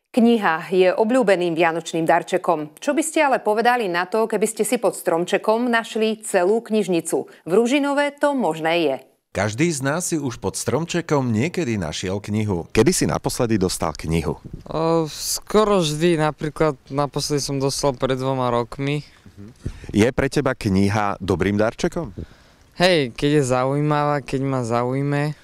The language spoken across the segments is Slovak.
Kniha je obľúbeným vianočným darčekom. Čo by ste ale povedali na to, keby ste si pod stromčekom našli celú knižnicu? V Ružinove to možné je. Každý z nás si už pod stromčekom niekedy našiel knihu. Kedy si naposledy dostal knihu? Skoro vždy, napríklad naposledy som dostal pred 2 rokmi. Je pre teba kniha dobrým darčekom? Hej, keď je zaujímavá, keď ma zaujme.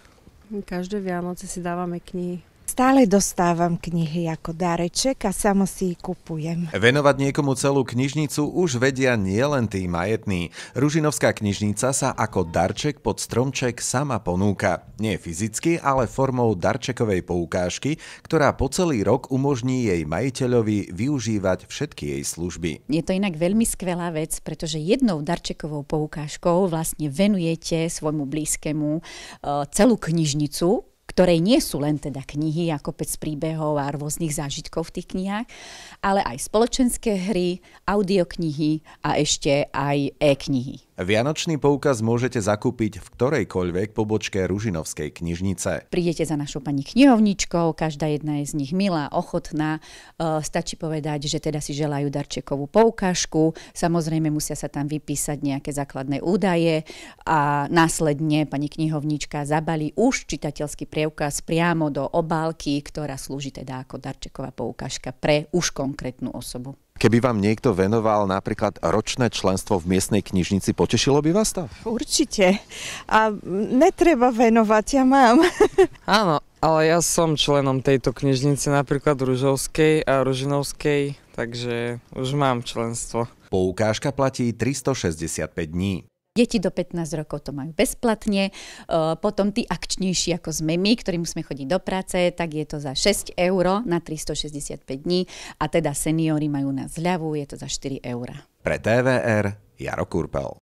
Každé Vianoce si dávame knihy. Stále dostávam knihy ako dareček a samo si ich kupujem. Venovať niekomu celú knižnicu už vedia nielen tí majetní. Ružinovská knižnica sa ako darček pod stromček sama ponúka. Nie fyzicky, ale formou darčekovej poukážky, ktorá po celý rok umožní jej majiteľovi využívať všetky jej služby. Je to inak veľmi skvelá vec, pretože jednou darčekovou poukážkou vlastne venujete svojmu blízkemu celú knižnicu, ktorej nie sú len teda knihy a kopec príbehov a rôznych zážitkov v tých knihách, ale aj spoločenské hry, audioknihy a ešte aj e-knihy. Vianočný poukaz môžete zakúpiť v ktorejkoľvek pobočke Ružinovskej knižnice. Prídete za našou pani knihovničkou, každá jedna je z nich milá, ochotná. Stačí povedať, že teda si želajú darčekovú poukážku. Samozrejme musia sa tam vypísať nejaké základné údaje a následne pani knihovnička zabalí už čitateľský preukaz priamo do obálky, ktorá slúži teda ako darčeková poukážka pre už konkrétnu osobu. Keby vám niekto venoval napríklad ročné členstvo v miestnej knižnici, potešilo by vás to? Určite. A netreba venovať, ja mám. Áno, ale ja som členom tejto knižnice, napríklad Ružovskej a Ružinovskej, takže už mám členstvo. Poukážka platí 365 dní. Deti do 15 rokov to majú bezplatne, potom tí akčnejší ako sme my, ktorí musíme chodiť do práce, tak je to za 6 € na 365 dní a teda seniori majú na zľavu, je to za 4 €. Pre TVR Jaro Kurpel.